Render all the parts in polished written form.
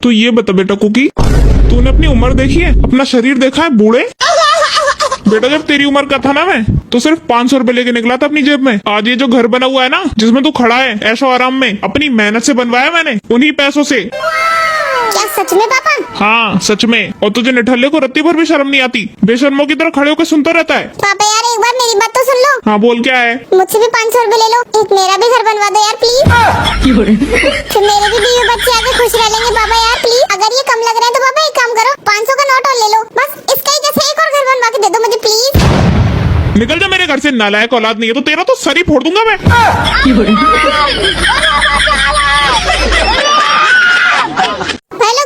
तो ये बता बेटा कुकी, तूने अपनी उम्र देखी है, अपना शरीर देखा है बूढ़े? बेटा जब तेरी उम्र का था ना मैं, तो सिर्फ 500 रुपए लेके निकला था अपनी जेब में। आज ये जो घर बना हुआ है ना, जिसमें तू खड़ा है ऐशो आराम में, अपनी मेहनत से बनवाया मैंने, उन्हीं पैसों से। क्या सच में पापा? हाँ सच में। और तुझे निठल्ले को रत्ती भर भी शर्म नहीं आती, बेशर्मों की तरह खड़े होकर सुनता रहता है। पापा यार एक बार मेरी बात तो सुन लो। हाँ बोल क्या है? मुझसे भी 500 रुपए ले लो, एक मेरा भी घर बनवा दो यार प्लीज। फिर मेरे भी बीवी बच्चे आके खुश रह लेंगे पापा यार प्लीज। अगर ये कम लग रहा है तो पापा एक काम करो, 500 का नोट और ले लो, बस इसका ही जैसे एक और घर बनवा के दे दो मुझे प्लीज। निकल जा मेरे घर से, नालायक औलाद नहीं है तो तेरा तो सर ही फोड़ दूंगा मैं।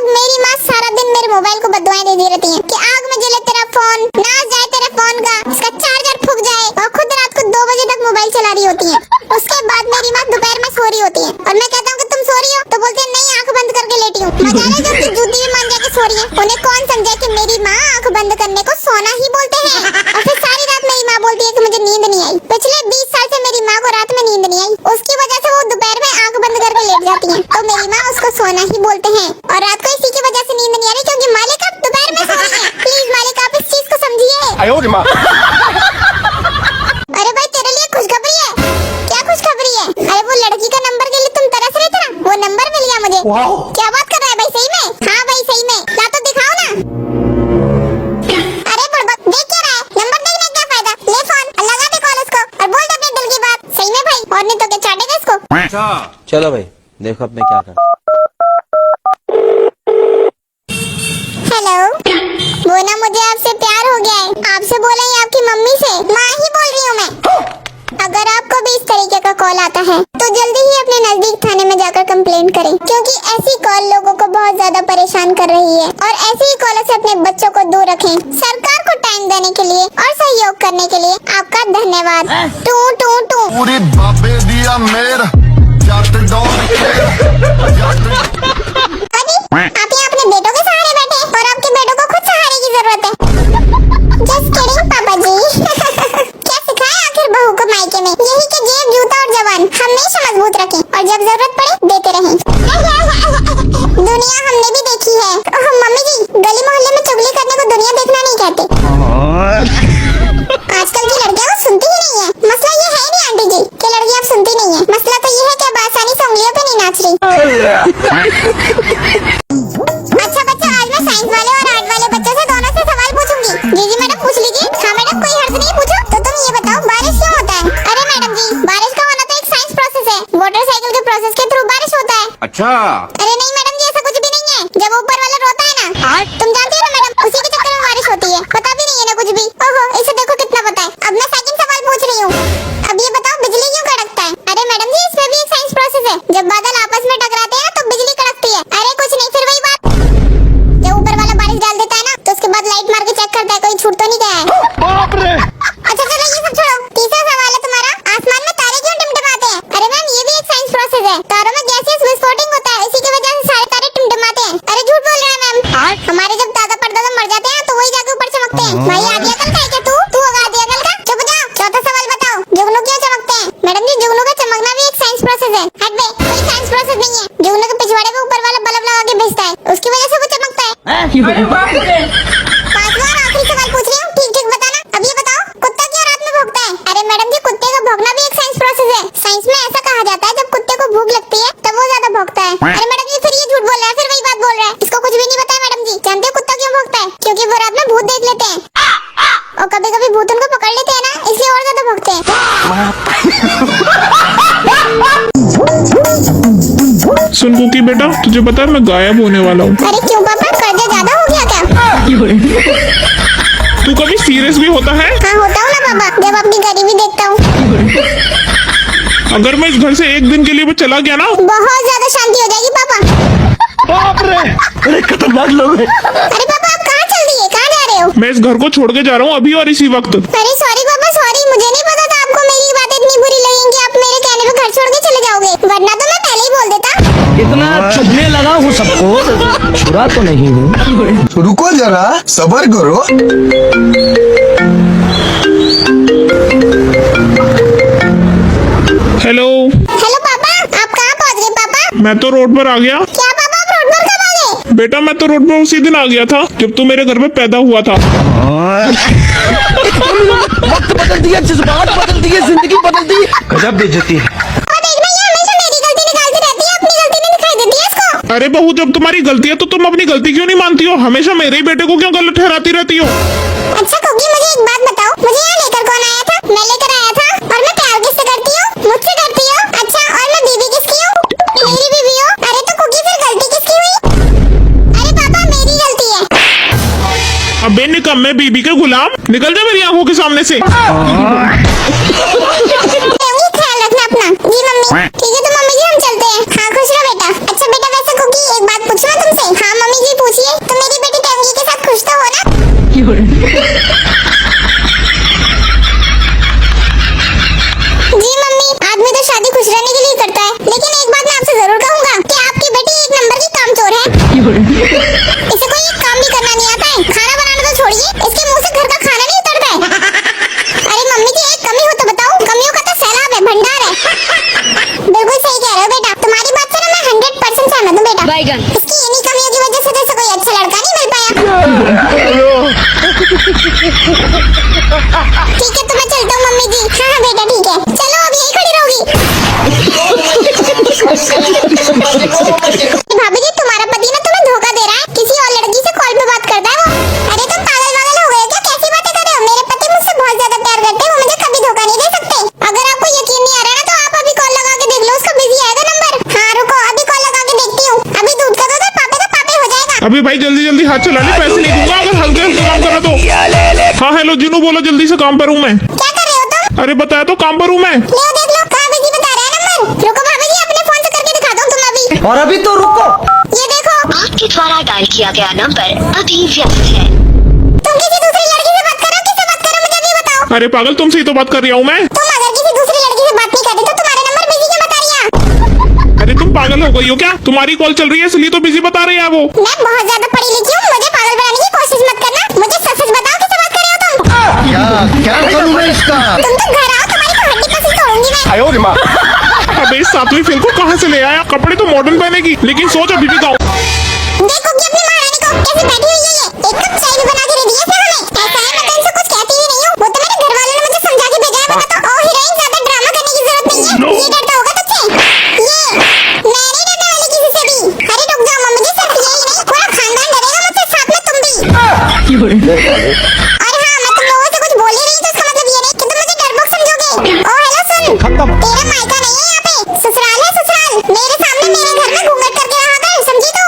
मेरी माँ सारा दिन मेरे मोबाइल को बददुआएं देती रहती है कि आग में जले तेरा फोन, नाश जाए तेरे फोन का, इसका चार्जर फूक जाए, और खुद रात को 2 बजे तक मोबाइल चला रही होती है। उसके बाद मेरी माँ दोपहर में सो रही होती है और मैं कहता हूँ कि तुम सो रही हो, तो बोलते हैं नहीं आंख बंद करके लेटी हूँ। मजा है जो कि जूती भी मान जाके सो रही है। उन्हें कौन समझा कि मेरी माँ आंख बंद करने को सोना ही बोलते हैं। और फिर सारी रात मेरी माँ बोलती है कि मुझे नींद नहीं आई। पिछले 20 साल से मेरी माँ को रात में नींद नहीं आई, उसकी वजह से वो दोपहर में आंख बंद करके लेट जाती है, तो मेरी माँ उसको सोना ही बोलते हैं। और रात को इसी की वजह से नींद नहीं आ रही क्योंकि मालिक आप दोपहर में सो रही है। प्लीज मालिक आप इस चीज को समझिए। अरे भाई तेरे लिए खुशखबरी है। क्या खुशखबरी है? अरे वो लड़की का नंबर के लिए तुम तरस रहे थे ना, वो नंबर मिल गया मुझे। क्या बात कर रहा है भाई? सही में? हाँ भाई सही में। ला तो दिखाओ ना। अरे बुड़बक देख क्या रहा है? नंबर देखने क्या फायदा? ले फोन और लगा दे कॉल उसको और बोल दे अपने दिल की बात। सही में भाई, और नहीं तो क्या चाटेगा इसको। चलो भाई देखो अब मैं क्या कर। हेलो, वो ना मुझे आपसे प्यार हो गया है। आपसे बोला ही आपकी मम्मी से, माँ ही बोल रही हूँ मैं। अगर आपको भी इस तरीके का कॉल आता है तो जल्दी ही अपने नजदीक थाने में जाकर कंप्लेंट करें, क्योंकि ऐसी कॉल लोगों को बहुत ज्यादा परेशान कर रही है। और ऐसी ही कॉलों से अपने बच्चों को दूर रखें। सरकार को टाइम देने के लिए और सहयोग करने के लिए आपका धन्यवाद। टू टू टू। पूरी बाबे दिया मेर जट डॉग आप यहाँ अपने बेटों के सहारे बैठे हैं और आपके बेटों को खुद सहारे की जरूरत है। जस्ट किडिंग पापा जी। क्या सिखाया आखिर बहू को मायके में? यही कि जेब जूता और जवान हमेशा मजबूत रखें और जब जरूरत पड़े देते रहें। दुनिया हमने भी देखी है। मम्मी जी, गली मोहल्ले में चुगली करने को दुनिया देखना नहीं कहते। आजकल की लड़कियां को सुनती ही नहीं है। मसला ये है नहीं आंटी जी कि लड़कियां अब सुनती नहीं है, मसला तो ये है कि अब आसानी से उंगलियों पे नहीं नाच रही। अच्छा बच्चा, आज मैं साइंस वाले और आर्ट वाले बच्चों से दोनों से सवाल पूछूंगी। जी मैडम पूछ लीजिए। हाँ मैडम कोई हर्ज नहीं, पूछो। तो तुम ये बताओ बारिश क्यों होता है? अरे मैडम जी, बारिश का होना तो एक साइंस प्रोसेस है। मोटरसाइकिल के प्रोसेस के थ्रू बारिश होता है। अच्छा। अरे नहीं मैडम जी, ऐसा कुछ भी नहीं है। जब ऊपर वाला रोता है ना, तुम जानती हो ना मैडम, उसी के चक्कर में बारिश होती है। पता भी नहीं है ना कुछ भी। ओहो, इसे देखो कितना पता है। अब मैं सेकंड सवाल पूछ रही हूँ। अब ये बताओ बिजली क्यों कड़कता है? अरे मैडम जी, इसमें भी एक साइंस प्रोसेस है। जब बादल आपस में टकराते हैं तो बिजली कड़कती है। अरे कुछ नहीं, फिर वही बात। जब ऊपर वाला बारिश डाल देता है ना, तो उसके बाद लाइट मार के चेक करता है कोई छूट तो नहीं गया है। बाप रे। अच्छा चलो ये सब छोड़ो, तीसरा सवाल है तुम्हारा, आसमान में तारे क्यों टिमटिमाते हैं? अरे मैम ये भी एक साइंस प्रोसेस है। तारों में गैसेस विस्फोटिंग होता है, इसी की वजह से सारे तारे टिमटिमाते हैं। अरे झूठ बोल रहा है मैम। हमारे जब दादा परदादा मर जाते हैं तो वही जाके ऊपर चमकते हैं। भाई आ गया कल का है क्या तू आ गया कल का? चुप जाओ। चौथा सवाल बताओ, जुगनू क्यों चमकते हैं? मैडम जी जुगनू का चमकना भी एक साइंस प्रोसेस है। हट बे, कोई साइंस प्रोसेस नहीं है। जुगनू के पिछवाड़े पे ऊपर वाला बल्ब लगा के भेजता है, उसकी वजह से वो चमकता है। पांचवा और आखिरी सवाल पूछ रही हूँ, ठीक ठीक बताना। अब ये बताओ कुत्ता क्यों रात में भौंकता है? अरे मैडम जी, कुत्ते का भौंकना भी एक साइंस प्रोसेस है। साइंस में ऐसा कहा जाता है जब कुत्ते को भूख लगती है तब वो ज्यादा भौंकता है। अरे मैडम जी फिर ये झूठ बोल रहा है, फिर वही बात बोल रहा है। इसको कुछ भी नहीं पता है मैडम जी। जानते हो कुत्ता क्यों भौंकता है? क्योंकि वो रात में भूत देख लेते हैं और कभी कभी भूत उनको पकड़ लेते हैं ना, इसलिए और ज्यादा भौंकते हैं। सुन कुकी बेटा, तुझे पता है मैं गायब होने वाला हूँ। अरे क्यों पापा, कर्जा ज्यादा हो गया क्या? तू कभी सीरियस भी होता है? हाँ होता हूँ ना पापा, जब अपनी गरीबी देखता हूँ। अगर मैं इस घर से एक दिन के लिए भी चला गया ना, बहुत ज्यादा शांति हो जाएगी पापा। बाप रे, अरे खतरनाक लोग हैं। अरे पापा आप कहाँ चल दिए, कहाँ जा रहे हो? मैं इस घर को छोड़ के जा रहा हूँ अभी और इसी वक्त। अरे सॉरी पापा सॉरी, मुझे नहीं पता था आपको मेरी बात इतनी बुरी लगेंगी। आप मेरे कहने पे घर छोड़ के चले जाओगे, वरना तो मैं पहले ही बोल देता। इतना चुभने लगा हूँ सबको, छुरा तो नहीं हूँ। रुको जरा सब्र करो। हेलो हेलो पापा, आप कहाँ पहुँच गए पापा? मैं तो रोड पर आ गया। क्या पापा आप रोड पर कब आ गए? बेटा मैं तो रोड पर उसी दिन आ गया था जब तू मेरे घर में पैदा हुआ था। वक्त बदल दिया, जज्बात बदल दिए, जिंदगी बदल दी। गजब बेइज्जती है। और देखना ये हमेशा मेरी गलती निकालती रहती है, अपनी गलती नहीं दिखाई देती है इसको। अरे बहू जब तुम्हारी गलती है तो तुम अपनी गलती क्यों नहीं मानती हो? हमेशा मेरे ही बेटे को क्यों गलत ठहराती रहती हो? अच्छा कुकी मुझे एक बात बताओ, मुझे यहाँ लेकर कौन आया था? मैं लेकर आया था। और मैं प्यार किससे करती हूँ? मुझसे करती हो। अच्छा और मैं बीवी किसकी हूँ? मेरी बीवी हो। अरे तो कुकी फिर गलती किसकी हुई? अरे पापा मेरी गलती है। अबे निकम्मे बीबी के गुलाम, निकल जा मेरी आंखों के सामने से। रहूंगी, ख्याल रखना अपना। जी मम्मी। ठीक है तो मम्मी जी हम चलते हैं। हाँ खुश रहो बेटा। अच्छा बेटा वैसे कुकी एक बात पूछूं तुमसे? हाँ मम्मी जी पूछिए। तो मेरी बेटी टेंगी के साथ खुश तो हो ना? जी मम्मी, आदमी तो शादी खुश रहने के लिए करता है, लेकिन एक बात मैं आपसे जरूर कहूंगा कि आपकी बेटी एक नंबर की कामचोर है। इसे कोई एक काम भी करना नहीं आता है। खाना बनाना तो छोड़िए, इसके मुंह से घर का खाना नहीं उतरता है। अरे मम्मी जी एक कमी हो तो बताओ, कमियों का तो सैलाब है, भंडार है। बिल्कुल सही कह रहे हो बेटा, तुम्हारी बात से ना मैं 100% सहमत हूँ बेटा। इसकी इन्हीं कमियों की वजह से तो इसे कोई अच्छा लड़का नहीं मिल पाया। ठीक है तो मैं चलता हूँ मम्मी जी। हाँ हाँ बेटा ठीक है, चलो अब यही खड़ी रहोगी। भाभी जी तुम्हारा पति ना तुम्हें धोखा दे रहा है, किसी और लड़की से कॉल पे बात करता है वो। अरे तुम पागल वागल हो गए क्या? कैसी बातें कर रहे हो? मेरे पति मुझसे बहुत ज्यादा प्यार करते हैं, वो मुझे कभी धोखा नहीं दे सकते। अगर आपको यकीन नहीं आ रहा ना तो आप अभी कॉल लगा के देख लो, उसका बिजी आएगा नंबर। हाँ रुको अभी कॉल लगा के देखती हूँ। अभी दूध का दूध और पापे का पापे हो जाएगा। अभी भाई जल्दी जल्दी हाथ चला ले, पैसे नहीं दूंगा अगर हल्के हल्के काम करा तो। हाँ हेलो जीनू बोलो, जल्दी से काम पर हूँ मैं। क्या कर रहे हो तुम? अरे बताया तो काम पर हूँ मैं। ले देख लो कहाँ बिजी बता रहा है नंबर। रुको भाभी जी अपने फोन से करके दिखा दो तुम अभी। और अभी तो रुको। ये देखो आपके द्वारा डायल किया गया नंबर अभी व्यस्त है। तुम किसी दूसरी लड़की से बात करो, किससे बात करो मुझे भी बताओ। अरे पागल तुमसे ही तो बात कर रहा हूँ मैं। तुम अगर किसी दूसरी लड़की से बात नहीं करते तो तुम्हारा नंबर बिजी क्यों बता रही है? अरे तुम पागल हो गई हो क्या? तुम्हारी कॉल चल रही है इसलिए तो बिजी बता रही है वो। मैं बहुत ज्यादा पढ़ी लिखी हूँ, मुझे पागल बनाने की कोशिश मत करना। मुझे सच सच बताओ किससे बात कर रहे हो तुम? क्या क्या करूँ मैं इसका? तुम तो घर आओ, तुम्हारी तो हड्डी पसली तोड़ूंगी मैं। अबे इस 7वीं फेल को कहाँ से ले आया? कपड़े तो मॉडर्न पहनेगी, लेकिन सोच अभी भी गाँव। देखो कि अपनी महारानी को कैसे बैठी हुई है ये। एक कप चाय भी बना के दे दी है हमें। ऐसा है मैं तो इनसे कुछ कहती ही नहीं हूँ, वो तो मेरे घर वालों ने मुझे समझा के भेजा है। मैं तो ओ हीरोइन ज्यादा ड्रामा करने की जरूरत नहीं है। ये डरता होगा तुझसे? ये मैं नहीं डरने वाली किसी से भी। अरे रुक जाओ मम्मी जी, सिर्फ यही नहीं पूरा खानदान डरेगा मुझसे, साथ में तुम भी। और हाँ मैं तुम लोगों से कुछ बोल ही रही तो इसका मतलब ये नहीं कि तुम मुझे डरपोक समझोगे। ओ हेलो सुन, तेरा मायका नहीं है यहाँ पे, ससुराल है ससुराल। मेरे सामने मेरे घर में घूंघट करके रहा कर, समझी तू?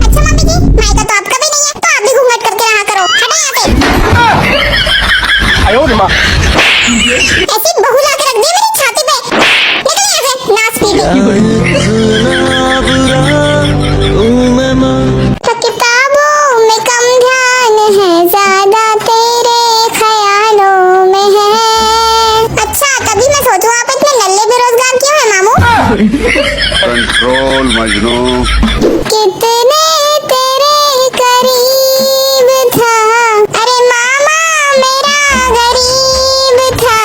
अच्छा मम्मी जी मायका तो आपका भी नहीं है, तो आप भी घूंघट करके रहा करो। हटो यहाँ से। ऐसी बहू ला के रख दी मेरी छाती पे। निकल यहाँ से नाच पीटी। किताबों में कम ध्यान है, ज्यादा तेरे ख्यालों में है। अच्छा तभी मैं सोचूं आप इतने नल्ले बेरोजगार क्यों हैं मामू? कंट्रोल मजनू। कितने तेरे करीब था, अरे मामा मेरा गरीब था।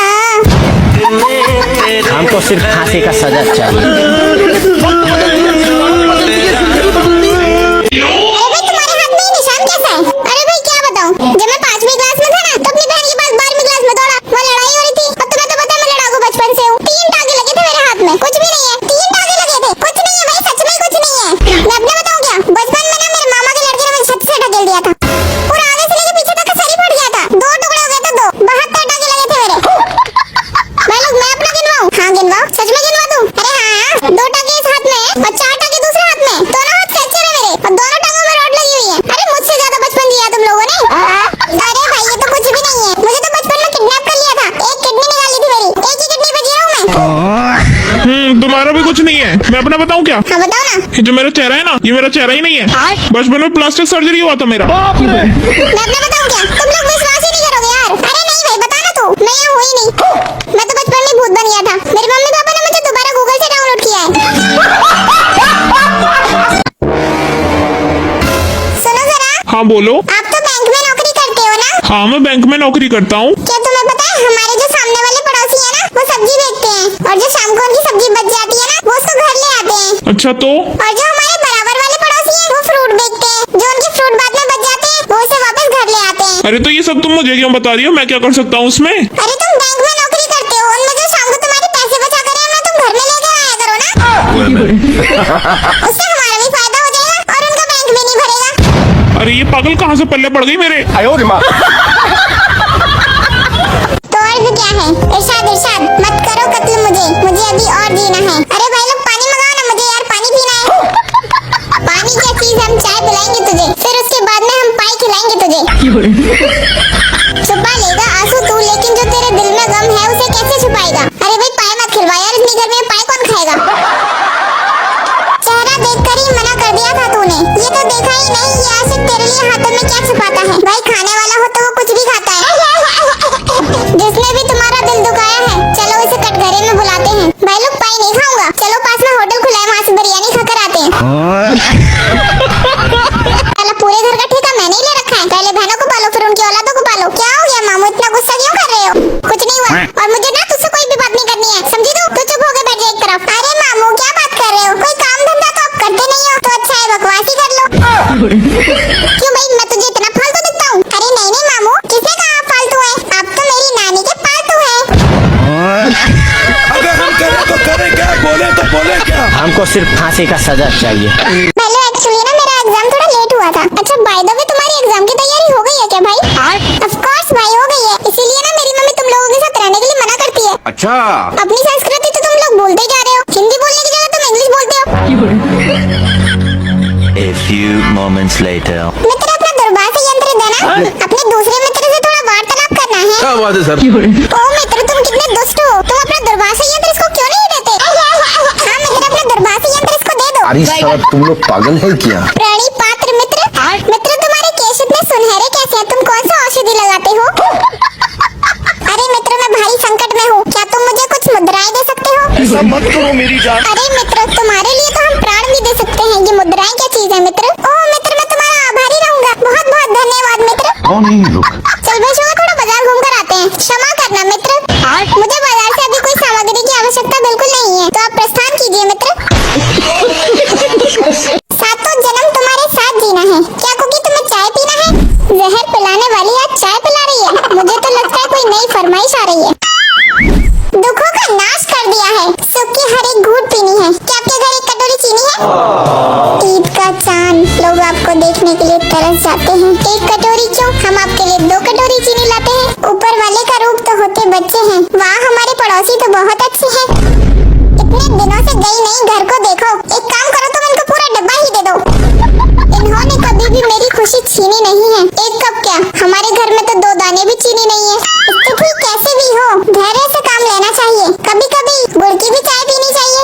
हमको सिर्फ फांसी का सजा चाहिए। अरे भाई तुम्हारे हाथ में ये निशान कैसा है? अरे भाई क्या बताऊं, जब मैं 5वीं क्लास में था ना तो अपनी बहन के पास 12वीं क्लास में दौड़ा, वहाँ लड़ाई हो रही थी। और तुम्हें तो पता है मैं लड़ाकू बचपन से हूँ। 3 टाके लगे थे मेरे हाथ में, कुछ भी नहीं है। 3 टाके लगे थे, कुछ नहीं है भाई, सच में कुछ नहीं है। मैं अपने बताऊं क्या, बचपन में ना मेरे मामा के लड़के ने मुझे छत से ढकेल दिया था और आगे से लेके पीछे तक का सर ही फट गया था। 2 टुकड़े हो गए थे, 2 72 टाके लगे थे मेरे। भाई लोग मैं अपना गिनवाऊं? हाँ गिनवाओ, सच में गिनवा दूं? अरे हाँ 2 टाके इस हाथ में और 4 टाके दूसरे हाथ में, दोनों हाथ फ्रैक्चर है मेरे और दोनों टांगों में रॉड लगी हुई है। अरे मुझसे ज्यादा बचपन जिया तुम लोगों ने। अरे भाई ये तो कुछ भी नहीं है, मुझे तो बचपन में किडनैप कर लिया था, एक किडनी निकाली थी मेरी, एक ही किडनी पे जिया हूँ मैं। तुम्हारा भी कुछ नहीं है। मैं अपना बताऊँ क्या? हाँ बताओ ना। ये जो मेरा चेहरा है ना, ये मेरा चेहरा ही नहीं है। बचपन में प्लास्टिक सर्जरी हुआ था मेरा। मैं अपना बताऊं क्या, तुम लोग विश्वास ही नहीं करोगे यार। अरे नहीं भाई बता ना तू, मैं यहाँ हुई नहीं। मैं तो बचपन में भूत बन गया था, मेरी मम्मी पापा ने मुझे दोबारा गूगल से डाउनलोड किया है। सुनो जरा। हाँ बोलो। आप तो बैंक में नौकरी करते हो ना? हाँ मैं बैंक में नौकरी करता हूँ। क्या तुम्हें पता है हमारे जो सामने वाले पड़ोसी है ना, वो सब्जी बेचते हैं और जो शाम को उनकी सब्जी बच जाती है ना, वो उसको घर ले आते हैं। अच्छा तो? और जो हमारे बराबर वाले पड़ोसी हैं, वो फ्रूट फ्रूट बेचते हैं, जो उनके फ्रूट बाद में बच जाते हैं वो उसे वापस घर ले आते हैं। अरे तो ये सब तुम मुझे क्यों बता रही हो? मैं क्या कर सकता हूँ उसमें? अरे तुम बैंक में नौकरी करते हो, उनमें जो शाम को तुम्हारे पैसे बचा कर है, तुम घर में लेकर आया करो ना। उससे हमारा भी फायदा हो जाएगा और उनका बैंक भी नहीं भरेगा। अरे ये पागल कहाँ से पल्ले पड़ गई मेरे? तो अर्ज क्या है? इरशाद इरशाद मत करो कत्ल मुझे, मुझे अभी और जीना है। अरे भाई लोग पानी मंगाओ ना, मुझे यार पानी पीना है। पानी क्या चीज, हम चाय पिलाएंगे तुझे, फिर उसके बाद में हम पाई खिलाएंगे तुझे। छुपा लेगा आंसू तू, लेकिन जो तेरे दिल में गम है उसे कैसे छुपाएगा? अरे भाई पाई मत खिलवा यार, इतनी गर्मी में पाई कौन खाएगा? चेहरा देखकर ही मना कर दिया था तूने, ये तो देखा ही नहीं ये आशिक तेरे लिए हाथों में क्या छुपाता है। भाई खाने वाला हो तो वो कुछ भी खाता है। जिसने भी तुम्हारा दिल दुखाया है, चलो इसे कटघरे में बुलाते हैं। भाई लोग पाई नहीं खाऊंगा, चलो पास में होटल खुला है, वहाँ से बिरयानी खाकर आते हैं। पूरे घर का ठेका मैंने ही ले रखा है, पहले बहनों को पालो फिर उनकी औलादों को पालो। क्या हो गया मामू, इतना गुस्सा क्यों कर रहे हो? कुछ नहीं हुआ, और मुझे ना तुझसे कोई भी बात नहीं करनी है, समझी तू? तो चुप होकर बैठ जा एक तरफ। अरे मामू क्या बात कर रहे हो, कोई काम धंधा तो आप करते नहीं हो, तो अच्छा है बकवास ही कर लो। क्यों भाई, मैं तुझे इतना फालतू दिखता हूँ? अरे नहीं नहीं मामू, किसने कहा आप फालतू है? आप तो मेरी नानी के पालतू है। अगर हम करें तो करें क्या, बोले तो बोले क्या? हमको सिर्फ फांसी का सजा चाहिए। हेलो, एक्चुअली ना मेरा एग्जाम थोड़ा लेट हुआ था। अच्छा बाय द वे तुम्हारी एग्जाम की तैयारी हो गई है क्या भाई? ऑफ कोर्स भाई हो गई है, इसीलिए ना मेरी मम्मी तुम लोगों के साथ रहने के लिए मना करती है। अच्छा, अपनी संस्कृति तो तुम लोग भूलते जा रहे हो, हिंदी बोलने की जगह तुम इंग्लिश बोलते हो। A few moments later. मित्र अपना दुर्भाषा यंत्र देना, अपने दूसरे मित्र से थोड़ा वार्तालाप करना है। क्या बात है सर? ओ मित्र तुम कितने दुष्ट हो, तुम अपना दुर्भाषा यंत्र इसको क्यों नहीं देते? हाँ मित्र अपना दुर्भाषा यंत्र इसको दे दो। अरे साहब तुम लोग पागल है क्या? प्राणी पात्र मित्र, मित्र तुम्हारे केश इतने सुनहरे कैसे हैं? तुम कौन सा औषधि लगाते हो? अरे मित्र मैं भारी संकट में हूँ, क्या तुम मुझे कुछ मुद्राएं दे सकते हो? ऐसा मत करो मेरी जान। अरे मित्र तुम्हारे लिए तो हम प्राण भी दे सकते हैं, ये मुद्राएं क्या चीज है मित्र? ओह मित्र मैं तुम्हारा आभारी रहूंगा, बहुत बहुत धन्यवाद मित्र। कौन है ये लोग? चल भाई थोड़ा बाजार घूम कर आते हैं, क्षमा करना मित्र, मुझे बाजार से अभी कोई सामग्री की आवश्यकता बिल्कुल नहीं है, तो आप प्रस्थान कीजिए मित्र। सातों जन्म तुम्हारे साथ जीना है। क्या कुकी तुम्हें चाय पीना है? जहर पिलाने वाली आज चाय पिला रही है, मुझे तो लगता है कोई नई फरमाइश आ रही है। दुखों का नाश कर दिया है, सुख की हर एक घूंट पीनी है। क्या आपके घर एक कटोरी चीनी है? ईद का चांद, लोग आपको देखने के लिए तरस जाते हैं। एक कटोरी क्यों, हम आपके लिए 2 कटोरी चीनी लाते हैं। ऊपर वाले का रूप तो होते बच्चे हैं, वाह हमारे पड़ोसी तो बहुत अच्छे हैं। इतने दिनों से गई नहीं, घर को देखो। एक काम करो तुम इनको पूरा डब्बा ही दे दो, इन्होंने कभी भी मेरी खुशी छीनी नहीं है। एक कप क्या, हमारे घर में तो 2 दाने भी चीनी नहीं है। स्थिति कैसे भी हो, धैर्य से काम लेना चाहिए, कभी कभी गुड़ की भी चाय पीनी चाहिए।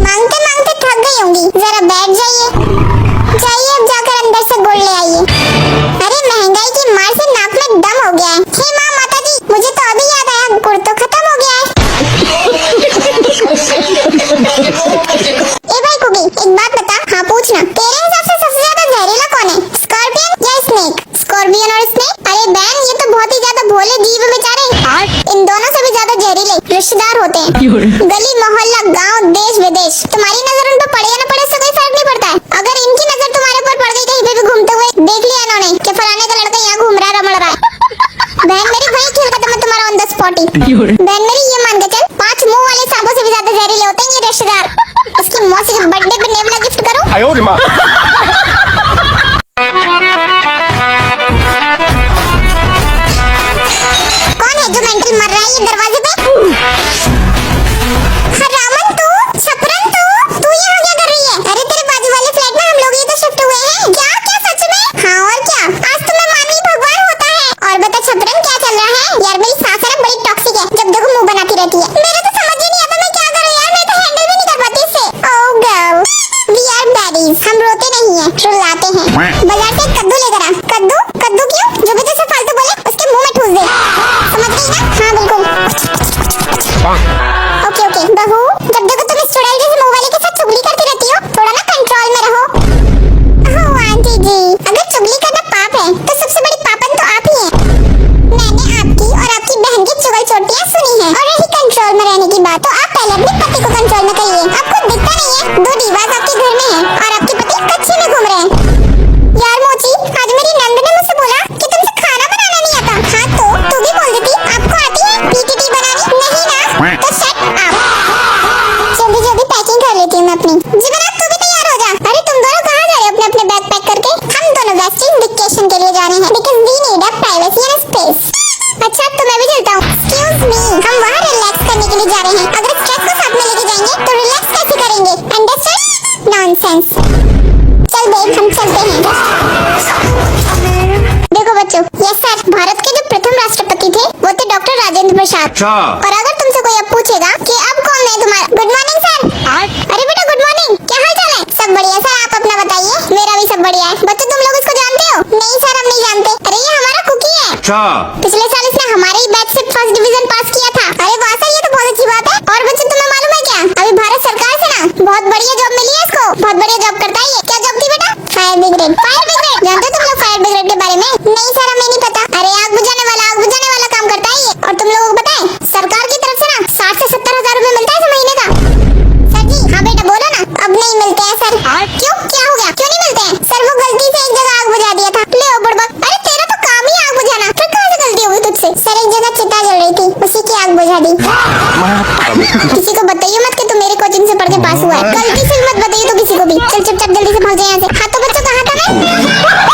मांगते मांगते थक गई होंगी, जरा बैठ जाइए, अब जाकर अंदर से गुड़ ले आइए। अरे महंगाई की मार से नाक में दम हो गया है। हे माँ माता जी, मुझे तो अभी याद आया, गुड़ तो खत्म हो गया है। ए भाई कुकी एक बात बता, हाँ पूछना, तेरे हिसाब से सबसे ज्यादा जहरीला कौन है, स्कॉर्पियन या स्नेक? स्कॉर्पियन और स्नेक? अरे बहन ये तो बहुत ही ज्यादा भोले जीव बेचारे, इन दोनों से भी ज्यादा जहरीले रिश्तेदार होते हैं। गली मोहल्ला गांव देश विदेश, तुम्हारी नजर उन पर पड़े या न पड़े उससे कोई फर्क नहीं पड़ता है। अगर इनकी नजर तुम्हारे ऊपर पड़ गई कहीं पे भी घूमते हुए, देख लिया इन्होंने कि फलाने का लड़का यहाँ घूम रहा है, रमड़ रहा है, बहन मेरी वही खेल खत्म है तुम्हारा ऑन द स्पॉट ही। बहन मेरी ये मान के चल, 5 मुंह वाले सांपों से भी ज्यादा जहरीले होते हैं ये रिश्तेदार। इसकी मौसी के बर्थडे पे नेवला गिफ्ट करो। आयो रे माँ। कौन है जो मेंटल मर रहा है ये दरवाजे पे? रामन तू, छपरन तू यहाँ क्या कर रही है? अरे तेरे बाजू वाले फ्लैट में हम लोग ही तो शिफ्ट हुए हैं। क्या क्या सच में? हाँ और क्या, आज तो मैं मानवी भगवान होता है। और बता छपरन क्या चल रहा है? यार मेरी सास है ना बड़ी टॉक्सिक है, जब देखो मुंह बनाती रहती है। मेरे तो समझ ही नहीं आता मैं क्या करूँ यार, मैं तो हैंडल भी नहीं कर पाती इससे। ओह गर्ल, वी आर बैडीज, हम रोते नहीं है, रुलाते हैं। बाजार से कद्दू लेकर आ। कद्दू? कद्दू क्यों? जो भी तुझसे फालतू बोले उसके मुंह में ठूस दे, समझ गई ना? हाँ बिल्कुल। ओके ओके बहू, जब देखो तुम इस चुड़ैल जैसे मुंह वाले के साथ चुगली करती रहती हो, थोड़ा ना कंट्रोल में रहो। ओह आंटी जी, अगर चुगली करना पाप है तो सबसे बड़ी पापन तो आप ही हैं। मैंने आपकी और आपकी बहन की चुगल चोटियां सुनी है, और रही कंट्रोल में रहने की बात, तो आप पहले अपने पति को कंट्रोल में करिए। आपको दिखता नहीं है 2 दीवार आपके घर में है और आपके पति कच्चे में घूम रहे हैं। जा रहे हैं because we need a privacy and space. अच्छा तो मैं भी चलता हूँ. Excuse me, हम वहाँ रिलैक्स करने के लिए जा रहे हैं. अगर स्ट्रेस को साथ में लेके जाएंगे तो रिलैक्स कैसे करेंगे? Understand? Nonsense. चल बेब हम चलते हैं. देखो बच्चों, यस सर, भारत के जो प्रथम राष्ट्रपति थे वो थे डॉक्टर राजेंद्र प्रसाद. और अगर तुमसे कोई अब पूछेगा कि अब कौन है तुम्हारा, गुड मॉर्निंग सर. अरे बेटा गुड मॉर्निंग, क्या हाल चाल है? सब बढ़िया सर, आप अपना बताइए. मेरा भी सब बढ़िया है. बच्चों तुम लोग इसको जानते हो? नहीं सर हम नहीं जानते. अरे ये हमारा कुकी है. पिछले साल इसने हमारे ही बैच से फर्स्ट डिवीजन पास किया था. अरे वाह सर, ये तो बहुत अच्छी बात है. और बच्चों तुम्हें मालूम है क्या, अभी भारत सरकार से ना बहुत बढ़िया जॉब मिली है इसको. बहुत बढ़िया जॉब करता है ये. क्या जॉब थी बेटा? Fire brigade. फायर ब्रिगेड जानते हो तुम लोग फायर ब्रिगेड के बारे में? नहीं सर हमें नहीं पता. अरे आग बुझाने वाला काम करता है ये. और तुम लोगों को पता है सरकार की तरफ से ना 60 से 70 हजार रुपए मिलता है महीने का. सर जी हाँ बेटा बोलो ना. अब नहीं मिलते हैं सर. क्यों, क्या हो गया, क्यों नहीं मिलते हैं? सर वो गलती से एक जगह आग बुझा दिया था. ले ओ बुड़बक. अरे तेरा तो काम ही आग बुझाना, फिर कहाँ से गलती होगी तुझसे? सर एक जगह चिता जल रही थी, उसी की आग बुझा दी. किसी को बताइए मत कि तू मेरे कोचिंग से पढ़ के पास हुआ है. गलती से मत बताइए तो किसी को भी. चल चुपचाप जल्दी से भाग जाए यहाँ से. हाँ तो बच्चों कहाँ था मैं?